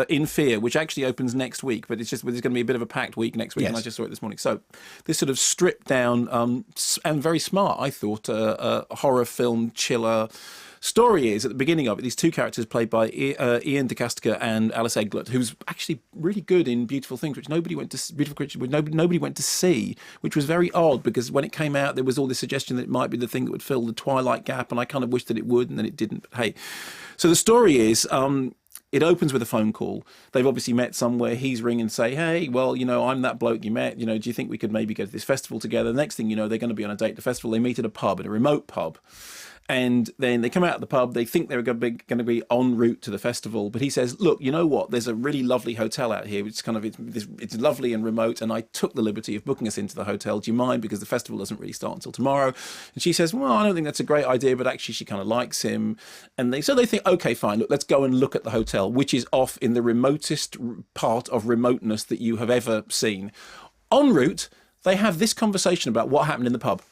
In Fear, which actually opens next week, but there's going to be a bit of a packed week next week, and I just saw it this morning. So this sort of stripped down and very smart, I thought, horror film chiller story is, at the beginning of it, these two characters played by Ian DeCastiga and Alice Eglert, who's actually really good in Beautiful Things, which nobody went to see, which was very odd, because when it came out, there was all this suggestion that it might be the thing that would fill the Twilight gap, and I kind of wished that it would, and then it didn't. But hey, so the story is, it opens with a phone call. They've obviously met somewhere. He's ringing and say, hey, well, I'm that bloke you met. Do you think we could maybe go to this festival together? The next thing you know, they're going to be on a date at the festival. They meet at a pub, at a remote pub. And then they come out of the pub. They think they're going to be en route to the festival. But he says, look, you know what? There's a really lovely hotel out here. It's it's lovely and remote. And I took the liberty of booking us into the hotel. Do you mind? Because the festival doesn't really start until tomorrow. And she says, well, I don't think that's a great idea. But actually, she kind of likes him. And they think, OK, fine. Look, let's go and look at the hotel, which is off in the remotest part of remoteness that you have ever seen. En route, they have this conversation about what happened in the pub.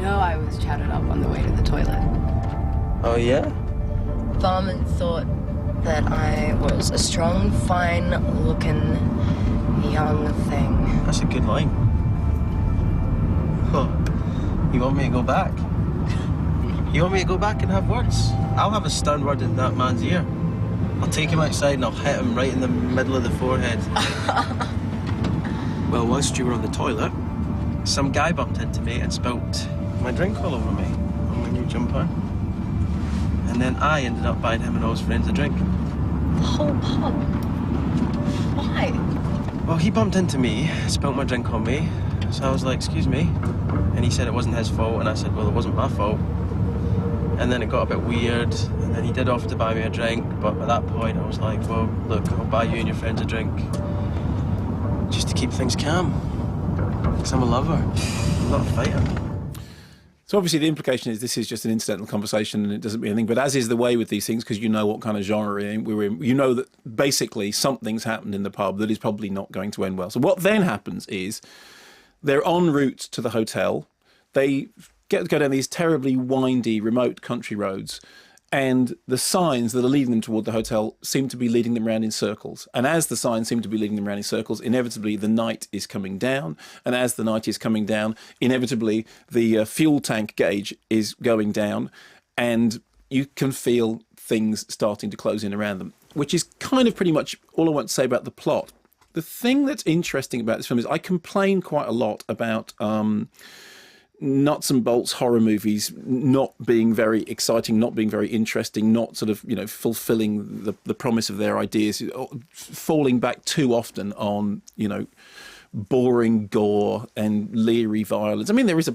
I was chatted up on the way to the toilet. Oh, yeah? Barman thought that I was a strong, fine-looking, young thing. That's a good line. Huh. You want me to go back? You want me to go back and have words? I'll have a stern word in that man's ear. I'll take him outside and I'll hit him right in the middle of the forehead. Well, whilst you were on the toilet, some guy bumped into me and spilt my drink all over me on my new jumper. And then I ended up buying him and all his friends a drink. The whole pub? Why? Well, he bumped into me, spilt my drink on me, so I was like, excuse me. And he said it wasn't his fault, and I said, well, it wasn't my fault. And then it got a bit weird, and then he did offer to buy me a drink, but at that point I was like, well, look, I'll buy you and your friends a drink, just to keep things calm, because I'm a lover, I'm not a fighter. So obviously the implication is this is just an incidental conversation and it doesn't mean anything, but as is the way with these things, because you know what kind of genre we're in, you know that basically something's happened in the pub that is probably not going to end well. So what then happens is they're en route to the hotel. They go down these terribly windy, remote country roads, and the signs that are leading them toward the hotel seem to be leading them around in circles. And as the signs seem to be leading them around in circles, inevitably the night is coming down. And as the night is coming down, inevitably the fuel tank gauge is going down. And you can feel things starting to close in around them, which is kind of pretty much all I want to say about the plot. The thing that's interesting about this film is I complain quite a lot about nuts and bolts horror movies not being very exciting, not being very interesting, not sort of, fulfilling the promise of their ideas, falling back too often on, boring gore and leery violence. I mean, there is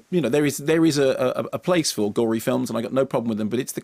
a place for gory films, and I got no problem with them. But it's the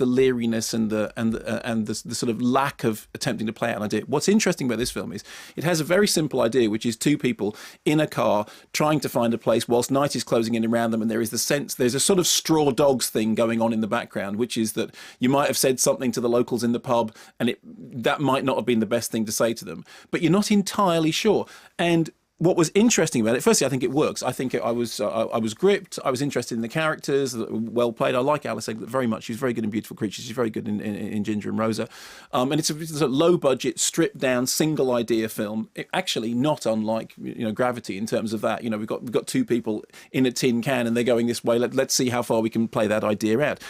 leeriness and the sort of lack of attempting to play out an idea. What's interesting about this film is it has a very simple idea, which is two people in a car trying to find a place whilst night is closing in around them, and there's a sort of straw dogs thing going on in the background, which is that you might have said something to the locals in the pub, and that might not have been the best thing to say to them, but you're not entirely sure. And what was interesting about it, firstly, I think it works. I think I was gripped. I was interested in the characters, well played. I like Alice Eglert very much. She's very good in Beautiful Creatures. She's very good in Ginger and Rosa. And it's a low budget, stripped down, single idea film. Actually, not unlike Gravity in terms of that. We've got two people in a tin can and they're going this way. Let's see how far we can play that idea out.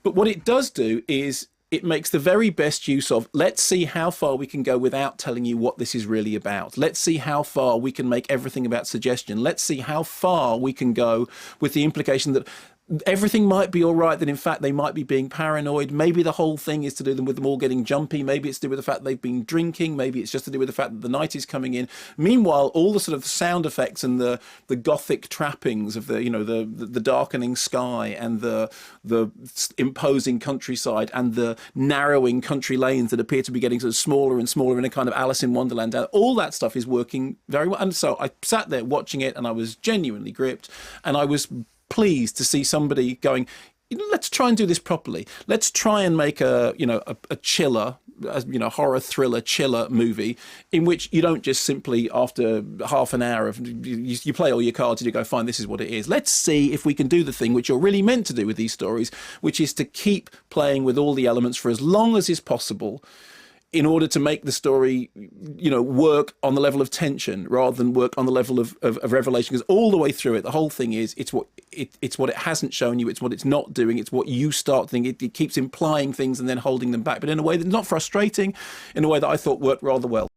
But what it does do is it makes the very best use of, let's see how far we can go without telling you what this is really about. Let's see how far we can make everything about suggestion. Let's see how far we can go with the implication that everything might be all right, that in fact they might be being paranoid. Maybe the whole thing is to do with them all getting jumpy. Maybe it's to do with the fact they've been drinking. Maybe it's just to do with the fact that the night is coming in. Meanwhile, all the sort of sound effects and the gothic trappings of the darkening sky and the imposing countryside and the narrowing country lanes that appear to be getting sort of smaller and smaller in a kind of Alice in Wonderland, all that stuff is working very well. And so I sat there watching it and I was genuinely gripped, and I was pleased to see somebody going, let's try and do this properly. Let's try and make a chiller, horror thriller chiller movie in which you don't just simply, after half an hour of you play all your cards and you go, fine, this is what it is. Let's see if we can do the thing which you're really meant to do with these stories, which is to keep playing with all the elements for as long as is possible, in order to make the story, work on the level of tension rather than work on the level of revelation. Because all the way through it, the whole thing is it's what it hasn't shown you, it's what it's not doing, it's what you start thinking. It keeps implying things and then holding them back, but in a way that's not frustrating, in a way that I thought worked rather well.